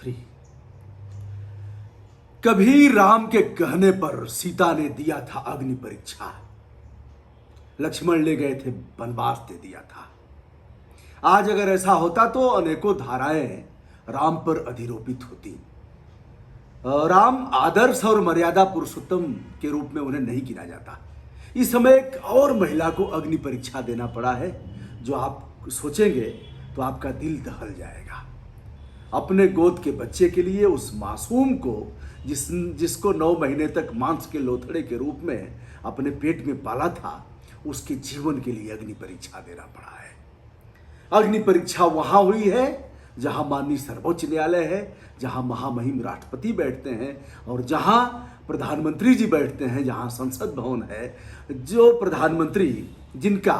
3। कभी राम के कहने पर सीता ने दिया था अग्नि परीक्षा, लक्ष्मण ले गए थे वनवास दे दिया था। आज अगर ऐसा होता तो अनेकों धाराएं राम पर अधिरोपित होती। राम आदर्श और मर्यादा पुरुषोत्तम के रूप में उन्हें नहीं गिना जाता। इस समय एक और महिला को अग्नि परीक्षा देना पड़ा है, जो आप सोचेंगे तो आपका दिल दहल जाएगा। अपने गोद के बच्चे के लिए उस मासूम को जिसको 9 महीने तक मांस के लोथड़े के रूप में अपने पेट में पाला था, उसके जीवन के लिए अग्नि परीक्षा देना पड़ा है। अग्नि परीक्षा वहां हुई है जहां माननीय सर्वोच्च न्यायालय है, जहां महामहिम राष्ट्रपति बैठते हैं और जहां प्रधानमंत्री जी बैठते हैं, जहां संसद भवन है, जो प्रधानमंत्री जिनका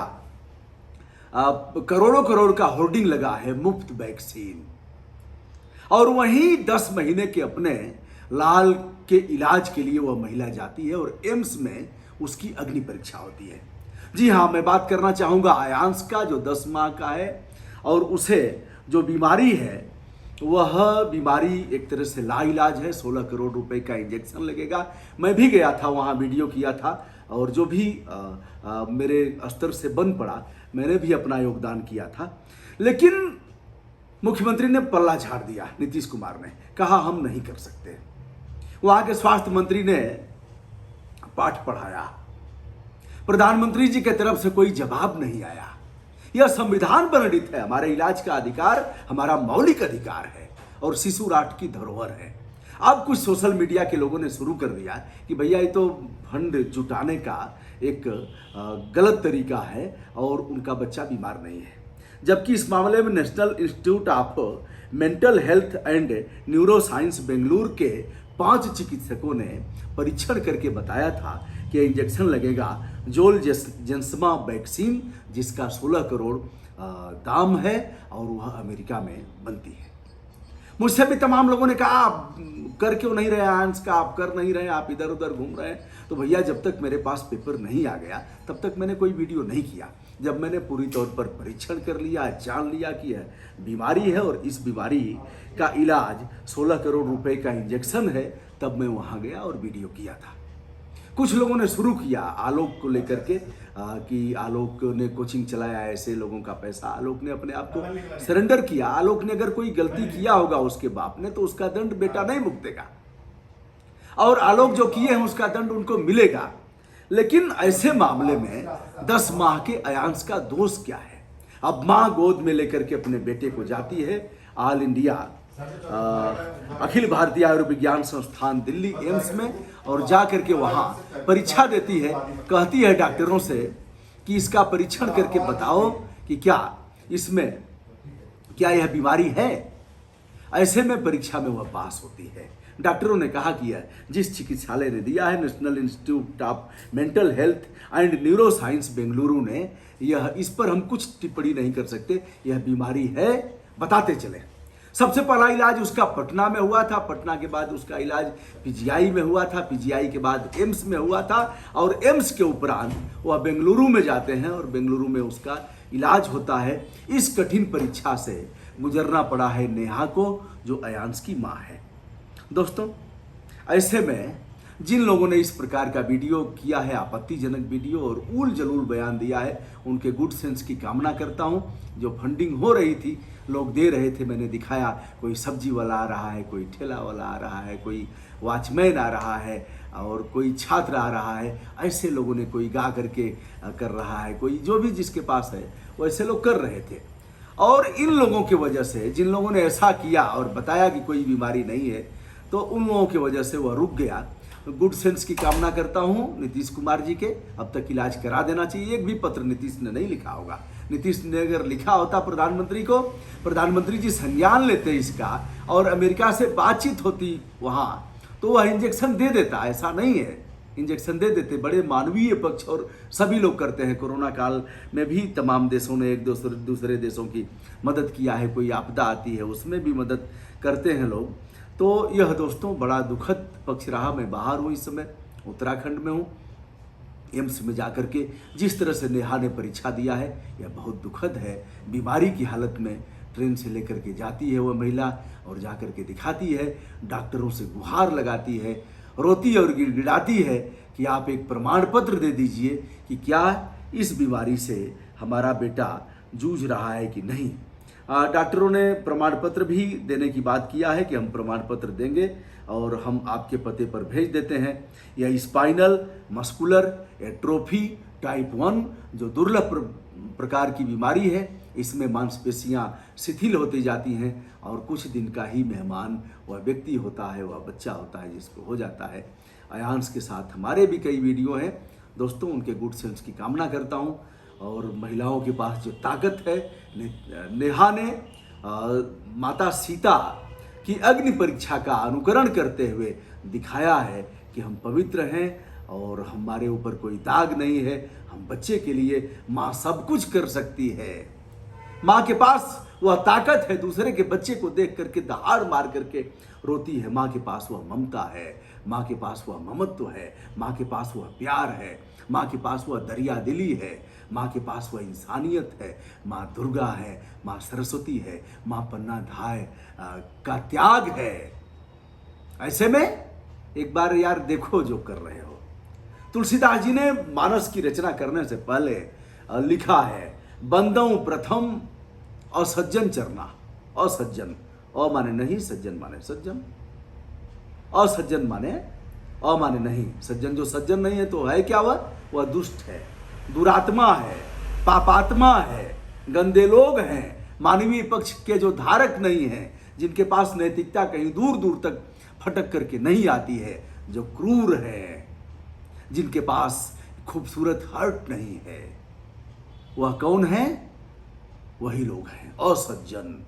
करोड़ों करोड़ का होर्डिंग लगा है मुफ्त वैक्सीन, और वहीं 10 महीने के अपने लाल के इलाज के लिए वह महिला जाती है और एम्स में उसकी अग्नि परीक्षा होती है। जी हाँ, मैं बात करना चाहूँगा आयांश का, जो 10 माह का है और उसे जो बीमारी है वह बीमारी एक तरह से लाइलाज है। 16 करोड़ रुपए का इंजेक्शन लगेगा। मैं भी गया था, वहाँ वीडियो किया था और जो भी मेरे स्तर से बन पड़ा मैंने भी अपना योगदान किया था। लेकिन मुख्यमंत्री ने पल्ला झाड़ दिया, नीतीश कुमार ने कहा हम नहीं कर सकते। वहाँ के स्वास्थ्य मंत्री ने पाठ पढ़ाया, प्रधानमंत्री जी की तरफ से कोई जवाब नहीं आया। यह संविधान प्रणीत है, हमारे इलाज का अधिकार हमारा मौलिक अधिकार है और शिशु राष्ट्र की धरोहर है। अब कुछ सोशल मीडिया के लोगों ने शुरू कर दिया कि भैया ये तो फंड जुटाने का एक गलत तरीका है और उनका बच्चा बीमार नहीं है, जबकि इस मामले में national institute of mental health and neuro science Bengaluru के 5 चिकित्सकों ने परीक्षण करके बताया था कि इंजेक्शन लगेगा जोलजेंसमा वैक्सीन, जिसका 16 करोड़ दाम है और वह अमेरिका में बनती है। मुझसे भी तमाम लोगों ने कहा आप कर क्यों नहीं रहे आयांश का, आप कर नहीं रहे, आप इधर उधर घूम रहे हैं। तो भैया जब तक मेरे पास पेपर नहीं आ गया तब तक मैंने कोई वीडियो नहीं किया। जब मैंने पूरी तौर पर परीक्षण कर लिया, जान लिया कि यह बीमारी है और इस बीमारी का इलाज 16 करोड़ रुपए का इंजेक्शन है, तब मैं वहाँ गया और वीडियो किया था। कुछ लोगों ने शुरू किया आलोक को लेकर के कि आलोक ने कोचिंग चलाया, ऐसे लोगों का पैसा। आलोक ने अपने आप को सरेंडर किया। आलोक ने अगर कोई गलती किया होगा उसके बाप ने तो उसका दंड बेटा नहीं भुगतेगा, और आलोक जो किए हैं उसका दंड उनको मिलेगा। लेकिन ऐसे मामले में 10 माह के आयांश का दोष क्या है? अब माँ गोद में लेकर के अपने बेटे को जाती है ऑल इंडिया अखिल भारतीय आयुर्विज्ञान संस्थान दिल्ली एम्स में और जा करके वहाँ परीक्षा देती है। कहती है डॉक्टरों से कि इसका परीक्षण करके बताओ कि क्या इसमें यह बीमारी है। ऐसे में परीक्षा में वह पास होती है। डॉक्टरों ने कहा कि यह जिस चिकित्सालय ने दिया है national institute of mental health and neuro science Bengaluru ने, यह इस पर हम कुछ टिप्पणी नहीं कर सकते, यह बीमारी है, बताते चले। सबसे पहला इलाज उसका पटना में हुआ था, पटना के बाद उसका इलाज पीजीआई में हुआ था, पीजीआई के बाद एम्स में हुआ था और एम्स के उपरांत वह बेंगलुरु में जाते हैं और बेंगलुरु में उसका इलाज होता है। इस कठिन परीक्षा से गुजरना पड़ा है नेहा को, जो आयांश की माँ है। दोस्तों, ऐसे में जिन लोगों ने इस प्रकार का वीडियो किया है, आपत्तिजनक वीडियो और ऊल जलूल बयान दिया है, उनके गुड सेंस की कामना करता हूं। जो फंडिंग हो रही थी, लोग दे रहे थे, मैंने दिखाया, कोई सब्जी वाला आ रहा है, कोई ठेला वाला आ रहा है, कोई वॉचमैन आ रहा है और कोई छात्र आ रहा है। ऐसे लोगों ने कोई गा करके कर रहा है, कोई जो भी जिसके पास है वैसे लोग कर रहे थे। और इन लोगों की वजह से, जिन लोगों ने ऐसा किया और बताया कि कोई बीमारी नहीं है, तो उन लोगों की वजह से वह रुक गया। गुड सेंस की कामना करता हूं नीतीश कुमार जी के, अब तक इलाज करा देना चाहिए। एक भी पत्र नीतीश ने नहीं लिखा होगा। नीतीश ने अगर लिखा होता प्रधानमंत्री को, प्रधानमंत्री जी संज्ञान लेते इसका और अमेरिका से बातचीत होती वहाँ, तो वह इंजेक्शन दे देता। ऐसा नहीं है, इंजेक्शन दे देते। बड़े मानवीय पक्ष और सभी लोग करते हैं। कोरोना काल में भी तमाम देशों ने एक दूसरे देशों की मदद किया है। कोई आपदा आती है उसमें भी मदद करते हैं लोग। तो यह दोस्तों बड़ा दुखद पक्ष रहा। मैं बाहर हूँ, इस समय उत्तराखंड में हूँ। एम्स में जाकर के जिस तरह से नेहा ने परीक्षा दिया है, यह बहुत दुखद है। बीमारी की हालत में ट्रेन से लेकर के जाती है वह महिला और जा कर के दिखाती है, डॉक्टरों से गुहार लगाती है, रोती है और गिड़गिड़ाती है कि आप एक प्रमाण पत्र दे दीजिए कि क्या इस बीमारी से हमारा बेटा जूझ रहा है कि नहीं। डॉक्टरों ने प्रमाण पत्र भी देने की बात किया है कि हम प्रमाण पत्र देंगे और हम आपके पते पर भेज देते हैं। यह स्पाइनल मस्कुलर एट्रोफी टाइप 1 जो दुर्लभ प्रकार की बीमारी है, इसमें मांसपेशियां शिथिल होती जाती हैं और कुछ दिन का ही मेहमान वह व्यक्ति होता है, वह बच्चा होता है जिसको हो जाता है। अयांश के साथ हमारे भी कई वीडियो हैं दोस्तों, उनके गुड सेल्स की कामना करता हूं। और महिलाओं के पास जो ताकत है, नेहा ने माता सीता की अग्नि परीक्षा का अनुकरण करते हुए दिखाया है कि हम पवित्र हैं और हमारे ऊपर कोई दाग नहीं है। हम बच्चे के लिए माँ सब कुछ कर सकती है। माँ के पास वह ताकत है, दूसरे के बच्चे को देख करके दहाड़ मार करके रोती है। माँ के पास वह ममता है, माँ के पास वह ममत्व है, माँ के पास वह प्यार है, माँ के पास वह दरिया दिली है, माँ के पास वह इंसानियत है। माँ दुर्गा है, माँ सरस्वती है, माँ पन्ना धाय का त्याग है। ऐसे में एक बार यार देखो जो कर रहे हो। तुलसीदास जी ने मानस की रचना करने से पहले लिखा है, बंदऊ प्रथम असज्जन चरना। असज्जन, अ माने नहीं, सज्जन माने सज्जन। असज्जन माने अ माने नहीं, सज्जन। जो सज्जन नहीं है तो है क्या वह दुष्ट है, दुरात्मा है, पापात्मा है, गंदे लोग हैं, मानवीय पक्ष के जो धारक नहीं हैं, जिनके पास नैतिकता कहीं दूर दूर तक फटक करके नहीं आती है, जो क्रूर है, जिनके पास खूबसूरत हर्ट नहीं है। वह कौन है? वही लोग हैं असज्जन।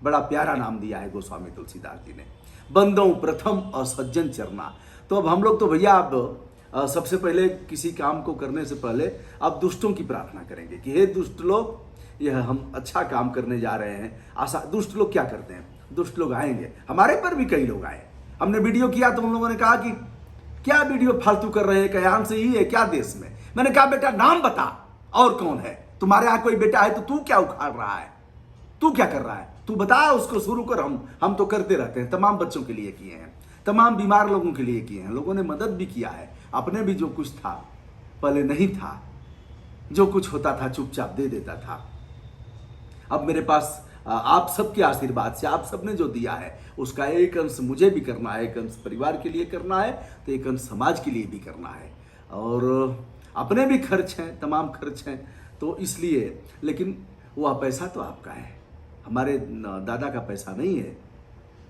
बड़ा प्यारा नाम दिया है गोस्वामी तुलसीदास जी ने, बंदों प्रथम असज्जन चरना। तो अब हम लोग तो भैया अब सबसे पहले किसी काम को करने से पहले अब दुष्टों की प्रार्थना करेंगे कि हे दुष्ट लोग, यह हम अच्छा काम करने जा रहे हैं। आशा दुष्ट लोग क्या करते हैं, दुष्ट लोग आएंगे, हमारे पर भी कई लोग आए। हमने वीडियो किया तो उन लोगों ने कहा कि क्या वीडियो फालतू कर रहे हैं, कयान से ही है क्या देश में। मैंने कहा बेटा नाम बता, और कौन है तुम्हारे यहाँ कोई बेटा है तो तू क्या उखाड़ रहा है, तू क्या कर रहा है, तू बता, उसको शुरू कर। हम तो करते रहते हैं, तमाम बच्चों के लिए किए हैं, तमाम बीमार लोगों के लिए किए हैं, लोगों ने मदद भी किया है। अपने भी जो कुछ था पहले नहीं था, जो कुछ होता था चुपचाप दे देता था। अब मेरे पास आप सबके आशीर्वाद से आप सबने जो दिया है उसका एक अंश मुझे भी करना है, एक अंश परिवार के लिए करना है, तो एक अंश समाज के लिए भी करना है, और अपने भी खर्च हैं, तमाम खर्च हैं। तो इसलिए, लेकिन वह पैसा तो आपका है, हमारे दादा का पैसा नहीं है,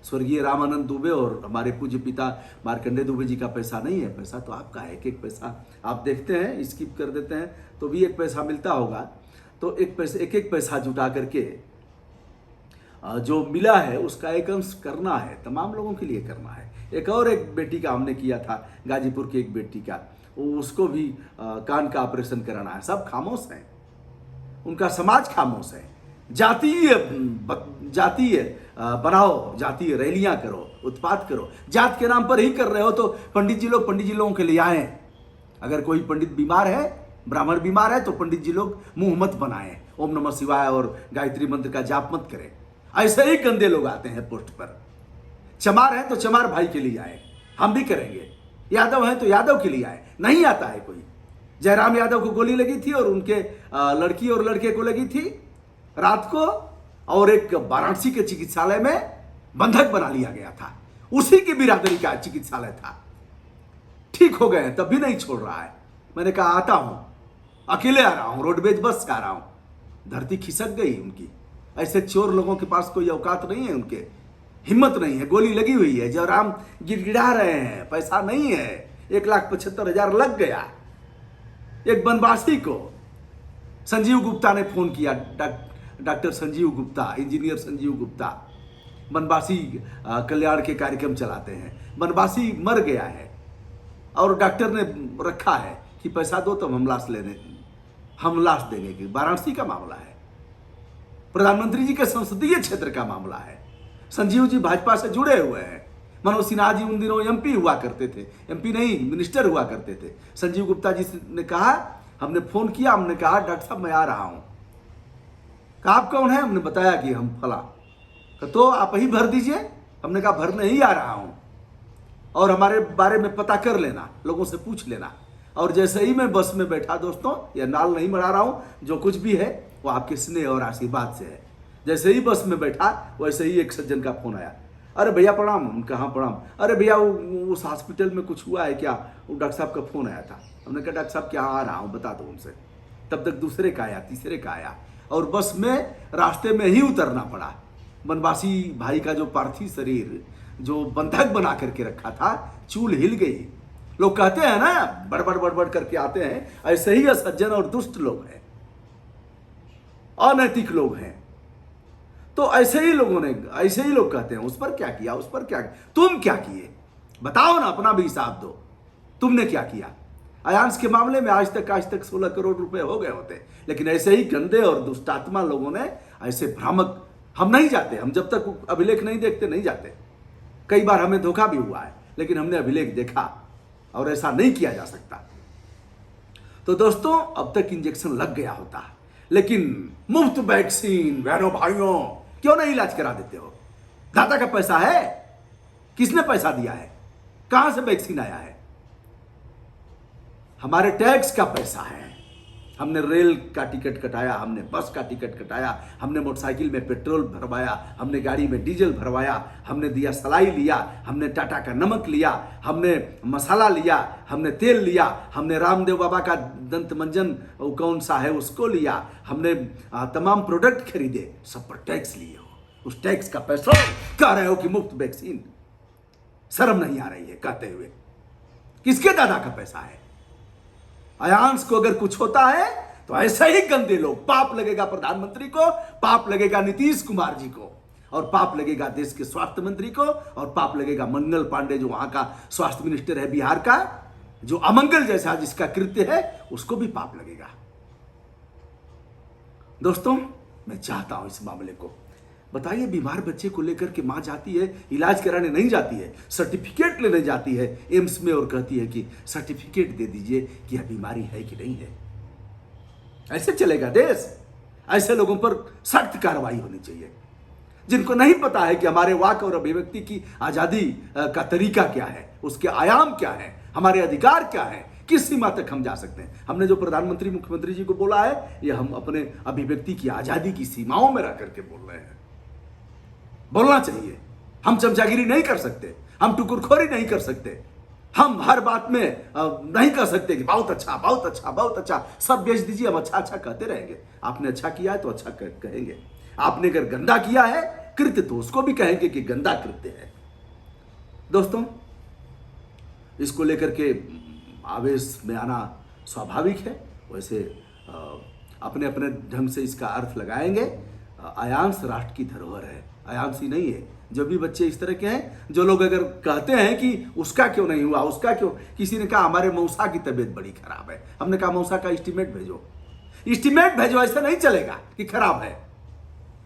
स्वर्गीय रामानंद दुबे और हमारे पूज्य पिता मार्कंडेय दुबे जी का पैसा नहीं है। पैसा तो आपका है, एक एक पैसा आप देखते हैं, स्किप कर देते हैं तो भी एक पैसा मिलता होगा। तो एक एक पैसा जुटा करके जो मिला है उसका एक अंश करना है, तमाम लोगों के लिए करना है। एक बेटी का हमने किया था, गाजीपुर की एक बेटी का, उसको भी कान का ऑपरेशन कराना है। सब खामोश हैं, उनका समाज खामोश है। जातीय बनाओ, जातीय रैलियां करो, उत्पात करो, जात के नाम पर ही कर रहे हो तो पंडित जी लोगों के लिए आए। अगर कोई पंडित बीमार है, ब्राह्मण बीमार है तो पंडित जी लोग मुंह मत बनाए, ओम नमः शिवाय और गायत्री मंत्र का जाप मत करें। ऐसे ही गंदे लोग आते हैं पोस्ट पर। चमार है तो चमार भाई के लिए आए, हम भी करेंगे। यादव है तो यादव के लिए आए, नहीं आता है कोई। जयराम यादव को गोली लगी थी और उनके लड़की और लड़के को लगी थी रात को, और एक वाराणसी के चिकित्सालय में बंधक बना लिया गया था, उसी की बिरादरी का चिकित्सालय था। ठीक हो गए तब भी नहीं छोड़ रहा है। मैंने कहा आता हूं, अकेले आ रहा हूं, रोडवेज बस से आ रहा हूं। धरती खिसक गई उनकी। ऐसे चोर लोगों के पास कोई औकात नहीं है, उनके हिम्मत नहीं है। गोली लगी हुई है, जयराम गिड़गिड़ा रहे हैं, पैसा नहीं है, 1,75,000 लग गया। एक बनवासी को संजीव गुप्ता ने फोन किया, डॉक्टर संजीव गुप्ता, इंजीनियर संजीव गुप्ता, बनवासी कल्याण के कार्यक्रम चलाते हैं। बनवासी मर गया है और डॉक्टर ने रखा है कि पैसा दो तो हम लाश देंगे। कि वाराणसी का मामला है, प्रधानमंत्री जी के संसदीय क्षेत्र का मामला है। संजीव जी भाजपा से जुड़े हुए हैं। मनोज सिन्हा जी उन दिनों एमपी हुआ करते थे, एमपी नहीं मिनिस्टर हुआ करते थे। संजीव गुप्ता जी ने कहा, हमने फोन किया, हमने कहा डॉक्टर साहब मैं आ रहा हूं। कहा आप कौन है? हमने बताया कि हम फला। तो आप ही भर दीजिए। हमने कहा भरने ही आ रहा हूं और हमारे बारे में पता कर लेना, लोगों से पूछ लेना। और जैसे ही मैं बस में बैठा दोस्तों, यह नाल नहीं बढ़ा रहा हूं, जो कुछ भी है वो आपके स्नेह और आशीर्वाद से है। जैसे ही बस में बैठा वैसे ही एक सज्जन का फोन आया, अरे भैया प्रणाम। कहाँ प्रणाम? अरे भैया उस हॉस्पिटल में कुछ हुआ है क्या? वो डॉक्टर साहब का फोन आया था। हमने कहा डॉक्टर साहब क्या, आ रहा हूँ, बता दो उनसे। तब तक दूसरे का आया, तीसरे का आया और बस में रास्ते में ही उतरना पड़ा। बनवासी भाई का जो पार्थिव शरीर जो बंधक बना करके रखा था, चूल हिल गई। लोग कहते हैं ना, बड़बड़ बड़बड़ करके आते हैं, ऐसे ही असज्जन और दुष्ट लोग हैं, अनैतिक लोग हैं। तो ऐसे ही लोग कहते हैं उस पर क्या किया, उस पर क्या किया। तुम क्या किए बताओ ना, अपना भी हिसाब दो, तुमने क्या किया। अयांश के मामले में आज तक 16 करोड़ रुपए हो गए होते, लेकिन ऐसे ही गंदे और दुष्टात्मा लोगों ने ऐसे भ्रामक, हम नहीं जाते, हम जब तक अभिलेख नहीं देखते नहीं जाते। कई बार हमें धोखा भी हुआ है, लेकिन हमने अभिलेख देखा और ऐसा नहीं किया जा सकता। तो दोस्तों, अब तक इंजेक्शन लग गया होता, लेकिन मुफ्त वैक्सीन, बहनों भाइयों, क्यों नहीं इलाज करा देते हो? दादा का पैसा है, किसने पैसा दिया है? कहां से वैक्सीन आया है? हमारे टैक्स का पैसा है। हमने रेल का टिकट कटाया, हमने बस का टिकट कटाया, हमने मोटरसाइकिल में पेट्रोल भरवाया, हमने गाड़ी में डीजल भरवाया, हमने दिया सलाई लिया, हमने टाटा का नमक लिया, हमने मसाला लिया, हमने तेल लिया, हमने रामदेव बाबा का दंत मंजन वो कौन सा है उसको लिया, हमने तमाम प्रोडक्ट खरीदे, सब पर टैक्स लिए हो। उस टैक्स का पैसा कह रहे हो कि मुफ्त वैक्सीन। शर्म नहीं आ रही है कहते हुए? किसके दादा का पैसा है? अयांश को अगर कुछ होता है तो ऐसे ही गंदे लोग, पाप लगेगा प्रधानमंत्री को, पाप लगेगा नीतीश कुमार जी को, और पाप लगेगा देश के स्वास्थ्य मंत्री को, और पाप लगेगा मंगल पांडे जो वहां का स्वास्थ्य मिनिस्टर है बिहार का, जो अमंगल जैसा जिसका कृत्य है, उसको भी पाप लगेगा। दोस्तों, मैं चाहता हूं इस मामले को बताइए। बीमार बच्चे को लेकर के मां जाती है, इलाज कराने नहीं जाती है, सर्टिफिकेट लेने जाती है एम्स में और कहती है कि सर्टिफिकेट दे दीजिए कि यह बीमारी है कि नहीं है। ऐसे चलेगा देश? ऐसे लोगों पर सख्त कार्रवाई होनी चाहिए। जिनको नहीं पता है कि हमारे वाक और अभिव्यक्ति की आजादी का तरीका क्या है, उसके आयाम क्या है, हमारे अधिकार क्या है, किस सीमा तक हम जा सकते हैं। हमने जो प्रधानमंत्री मुख्यमंत्री जी को बोला है, यह हम अपने अभिव्यक्ति की आजादी की सीमाओं में रह करके बोल रहे हैं। बोलना चाहिए। हम चमचागिरी नहीं कर सकते, हम टुकुरखोरी नहीं कर सकते, हम हर बात में नहीं कह सकते कि बहुत अच्छा बहुत अच्छा बहुत अच्छा, सब बेच दीजिए, हम अच्छा अच्छा कहते रहेंगे। आपने अच्छा किया है तो अच्छा कहेंगे, आपने अगर गंदा किया है कृत्य तो उसको भी कहेंगे कि गंदा कृत्य है। दोस्तों, इसको लेकर के आवेश में आना स्वाभाविक है। वैसे अपने अपने ढंग से इसका अर्थ लगाएंगे। अयांश राष्ट्र की धरोहर है, अयांश ही नहीं है। जो भी बच्चे इस तरह के हैं, जो लोग अगर कहते हैं कि उसका क्यों नहीं हुआ, उसका क्यों, किसी ने कहा हमारे मौसा की तबीयत बड़ी खराब है, हमने कहा मौसा का एस्टीमेट भेजो। एस्टीमेट भेजो, ऐसा नहीं चलेगा कि खराब है।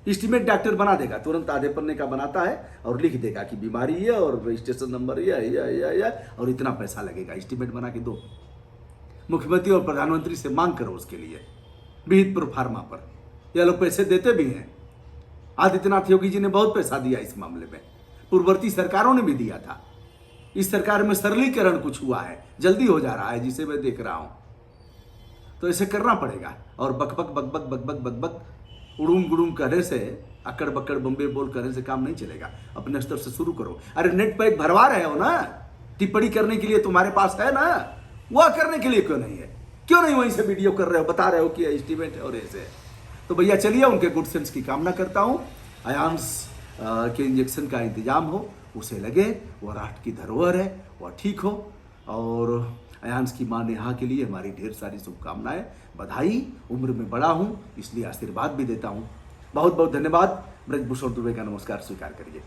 एस्टीमेट डॉक्टर बना देगा, तुरंत आधे पन्ने का बनाता है और लिख देगा कि बीमारी है और रजिस्ट्रेशन नंबर या और इतना पैसा लगेगा। एस्टीमेट बना के दो, मुख्यमंत्री और प्रधानमंत्री से मांग करो उसके लिए, विहित प्रो फार्मा पर। यह लोग पैसे देते भी हैं। आदित्यनाथ योगी जी ने बहुत पैसा दिया इस मामले में, पूर्ववर्ती सरकारों ने भी दिया था। इस सरकार में सरलीकरण कुछ हुआ है, जल्दी हो जा रहा है, जिसे मैं देख रहा हूं। तो ऐसे करना पड़ेगा। और बकबक बकबक बकबक बकबक उड़ूम गुड़ूम करने से, अकड़ बकड़ बम्बे बोल करने से काम नहीं चलेगा। अपने स्तर से शुरू करो। अरे नेट पैक भरवा रहे हो ना, टिप्पणी करने के लिए तुम्हारे पास है ना, वह करने के लिए क्यों नहीं है? क्यों नहीं वहीं से वीडियो कर रहे हो, बता रहे हो कि एस्टीमेट है और ऐसे है? तो भैया चलिए, उनके गुड सेंस की कामना करता हूं। अयांश के इंजेक्शन का इंतजाम हो, उसे लगे, वह राष्ट्र की धरोहर है, वह ठीक हो। और अयांश की मां नेहा के लिए हमारी ढेर सारी शुभकामनाएं, बधाई। उम्र में बड़ा हूं इसलिए आशीर्वाद भी देता हूं। बहुत बहुत धन्यवाद। ब्रजभूषण दुबे का नमस्कार स्वीकार करिए।